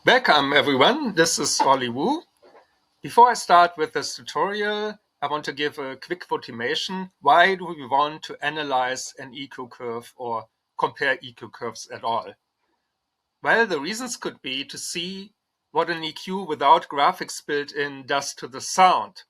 Welcome everyone, this is Ollie Wu. Before I start with this tutorial, I want to give a quick motivation. Why do we want to analyze an EQ curve or compare EQ curves at all? Well, the reasons could be to see what an EQ without graphics built in does to the sound,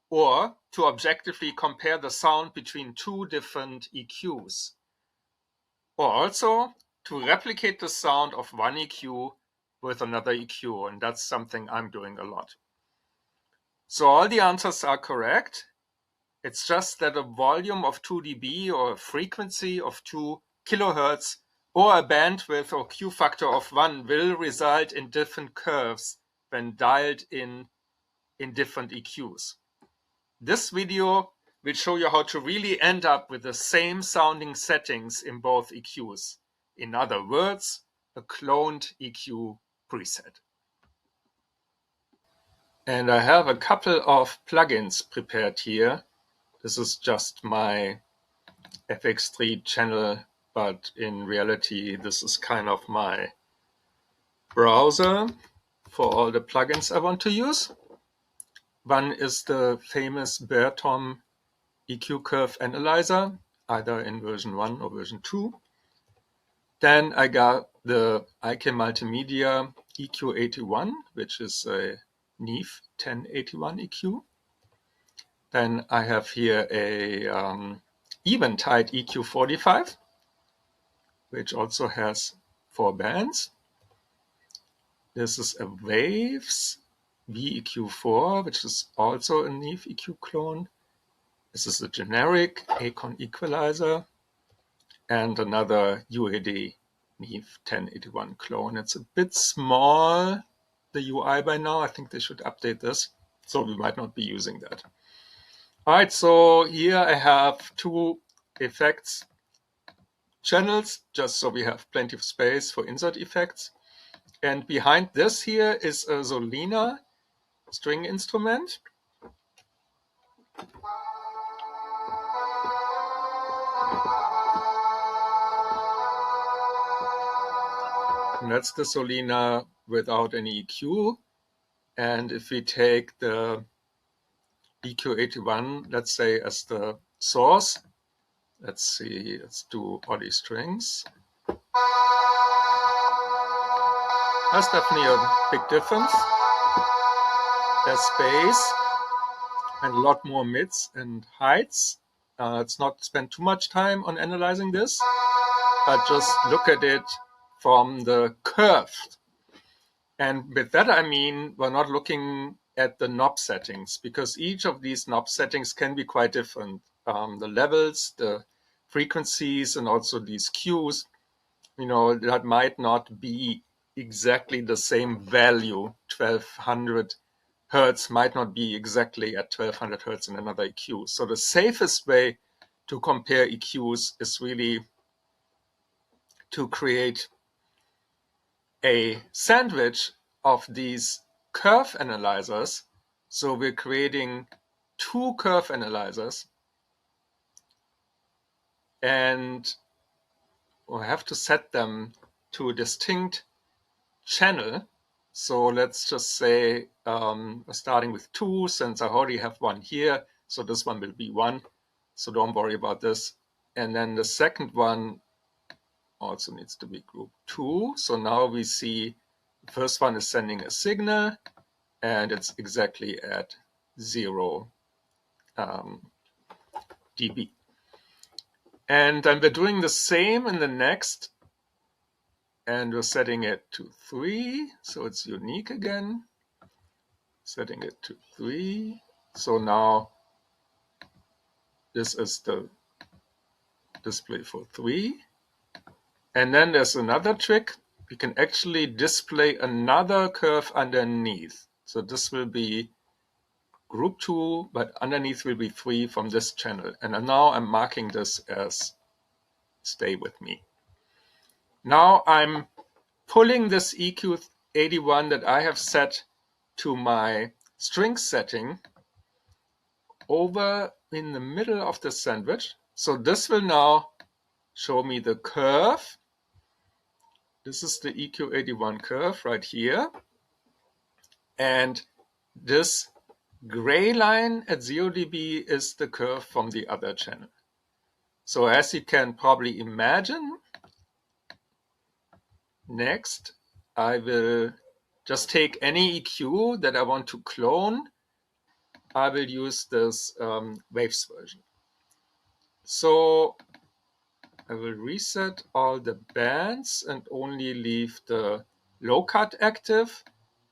or to objectively compare the sound between two different EQs, or also to replicate the sound of one EQ with another EQ, and that's something I'm doing a lot. So all the answers are correct. It's just that a volume of 2 dB or a frequency of 2 kilohertz or a bandwidth or Q factor of 1 will result in different curves when dialed in different EQs. This video will show you how to really end up with the same sounding settings in both EQs. In other words, a cloned EQ preset. And I have a couple of plugins prepared here. This is just my FX3 channel, but in reality, this is kind of my browser for all the plugins I want to use. One is the famous Bertom EQ Curve Analyzer, either in version 1 or version 2. Then I got the IK Multimedia EQ81, which is a Neve 1081 EQ. Then I have here a Eventide EQ45, which also has 4 bands. This is a Waves VEQ4, which is also a Neve EQ clone. This is a generic Acon equalizer and another UAD Neve 1081 clone. It's a bit small, the UI by now. I think they should update this, so we might not be using that. All right, so here I have 2 effects channels, just so we have plenty of space for insert effects. And behind this here is a Solina string instrument. And that's the Solina without any EQ. And if we take the EQ81, let's say, as the source, let's see, let's do Ollie strings. That's definitely a big difference. There's space and a lot more mids and heights. Let's not spend too much time on analyzing this, but just look at it from the curve. And with that, I mean, we're not looking at the knob settings, because each of these knob settings can be quite different. The levels, the frequencies, and also these cues, you know, that might not be exactly the same value. 1200 Hertz might not be exactly at 1200 Hertz in another EQ. So the safest way to compare EQs is really to create a sandwich of these curve analyzers. So we're creating 2 curve analyzers, and we'll have to set them to a distinct channel. So let's just say starting with 2, since I already have one here. So this one will be 1. So don't worry about this. And then the second one also needs to be group 2. So now we see the first one is sending a signal, and it's exactly at 0 dB. And then we're doing the same in the next, and we're setting it to 3, so it's unique again. Setting it to 3. So now this is the display for 3. And then there's another trick. We can actually display another curve underneath. So this will be group 2, but underneath will be 3 from this channel. And now I'm marking this as stay with me. Now I'm pulling this EQ81 that I have set to my string setting over in the middle of the sandwich. So this will now show me the curve This is the EQ81 curve right here. And this gray line at 0 dB is the curve from the other channel. So as you can probably imagine, next I will just take any EQ that I want to clone. I will use this waves version. So I will reset all the bands and only leave the low cut active.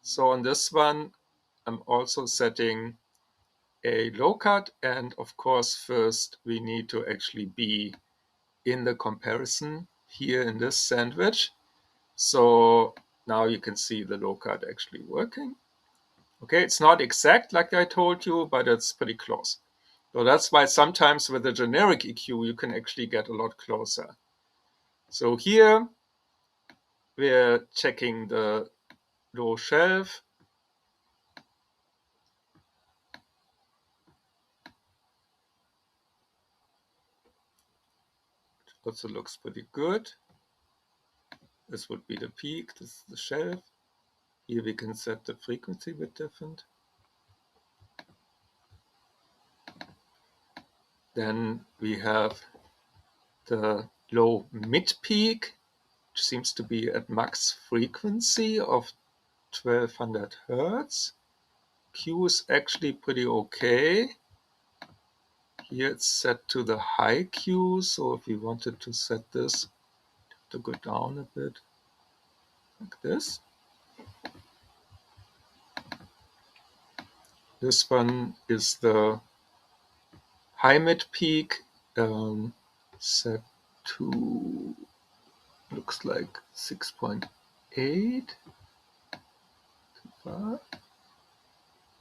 So on this one, I'm also setting a low cut, and of course first we need to actually be in the comparison here in this sandwich. So now you can see the low cut actually working. Okay, it's not exact like I told you, but it's pretty close. So that's why sometimes with a generic EQ you can actually get a lot closer. So here we're checking the low shelf. Also looks pretty good. This would be the peak, this is the shelf. Here we can set the frequency a bit different. Then we have the low mid peak, which seems to be at max frequency of 1200 Hertz. Q is actually pretty okay. Here it's set to the high Q, so if we wanted to set this to go down a bit, like this. This one is the high mid peak, set to, looks like 6.8,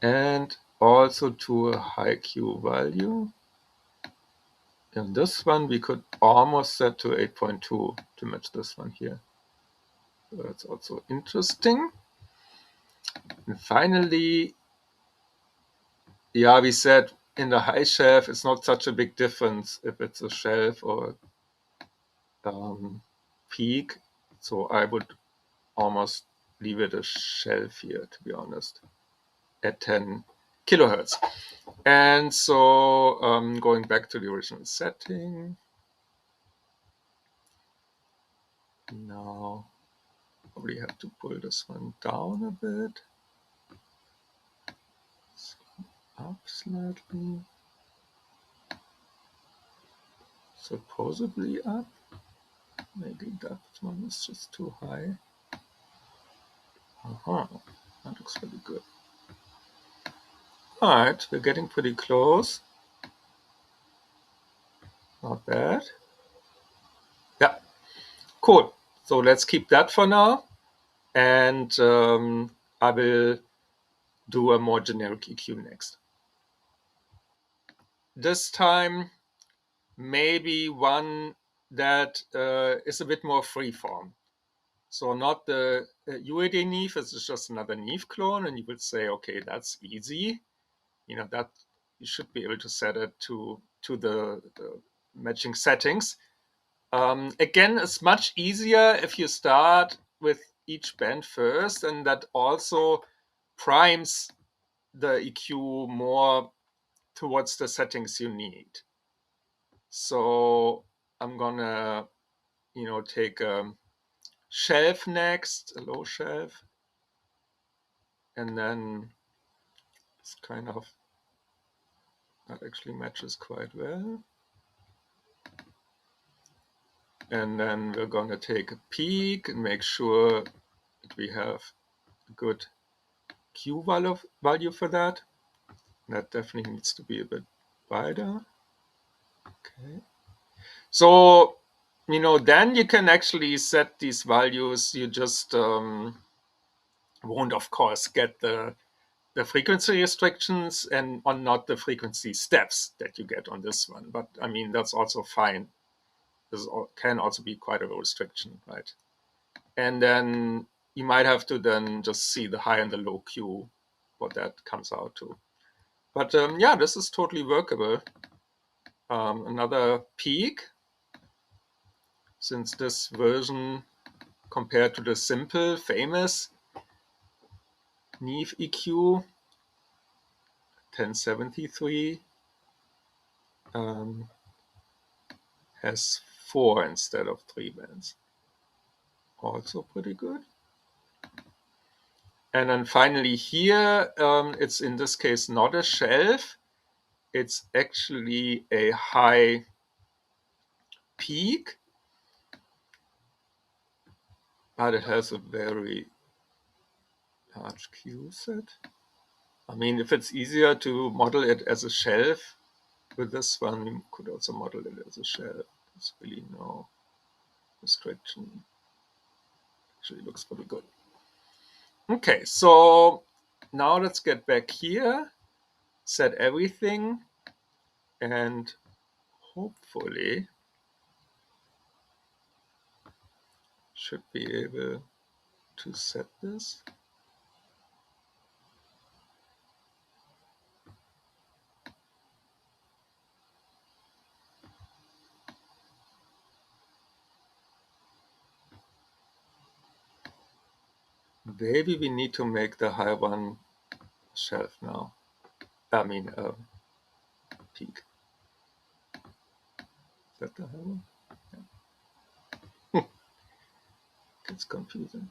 and also to a high Q value. And this one we could almost set to 8.2 to match this one here. So that's also interesting. And finally, yeah, we said in the high shelf, it's not such a big difference if it's a shelf or peak. So I would almost leave it a shelf here, to be honest, at 10 kilohertz. And so going back to the original setting. Now probably have to pull this one down a bit. Up slightly. Supposedly up. Maybe that one is just too high. That looks pretty good. Alright, we're getting pretty close. Not bad. Yeah, cool. So let's keep that for now. And I will do a more generic EQ next. This time, maybe one that is a bit more freeform. So not the UAD Neve, it's just another Neve clone, and you would say, okay, that's easy. You know, that you should be able to set it to the matching settings. Again, it's much easier if you start with each band first, and that also primes the EQ more towards the settings you need. So I'm gonna, take a shelf next, a low shelf, and then it's kind of, that actually matches quite well. And then we're gonna take a peak and make sure that we have a good Q value for that. That definitely needs to be a bit wider. Okay. So, then you can actually set these values. You just won't, of course, get the frequency restrictions and not the frequency steps that you get on this one. But I mean, that's also fine. This can also be quite a restriction, right? And then you might have to then just see the high and the low Q, what that comes out to. But yeah, this is totally workable. Another peak, since this version compared to the simple, famous Neve EQ 1073 has 4 instead of 3 bands. Also pretty good. And then finally here, it's in this case not a shelf. It's actually a high peak, but it has a very large Q set. I mean, if it's easier to model it as a shelf with this one, you could also model it as a shelf. There's really no restriction. Actually looks pretty good. Okay, so now let's get back here, set everything, and hopefully should be able to set this. Maybe we need to make the high one shelf now. I mean, peak. Is that the high one? Yeah. Gets confusing.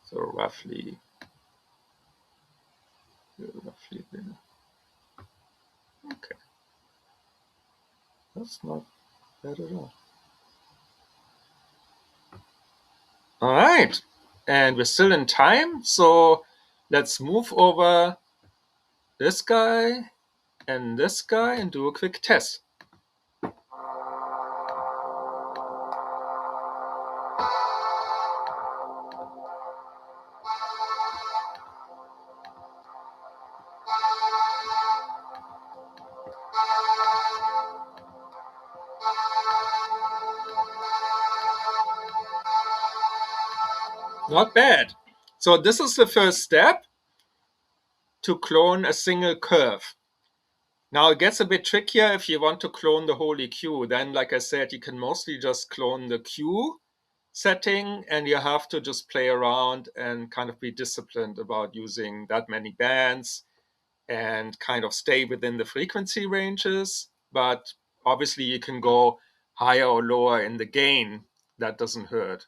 So roughly there. Okay. That's not bad at all. All right. And we're still in time. So let's move over this guy and this guy and do a quick test. Not bad. So this is the first step to clone a single curve. Now it gets a bit trickier if you want to clone the whole EQ. Then, like I said, you can mostly just clone the Q setting, and you have to just play around and kind of be disciplined about using that many bands and kind of stay within the frequency ranges. But obviously you can go higher or lower in the gain. That doesn't hurt.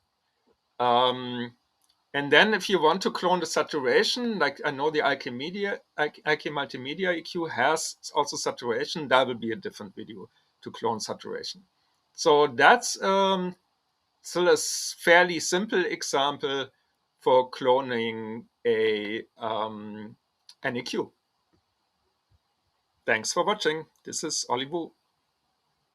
And then if you want to clone the saturation, like I know the IK Multimedia EQ has also saturation, that will be a different video to clone saturation. So that's still a fairly simple example for cloning an EQ. Thanks for watching. This is Olli Wu.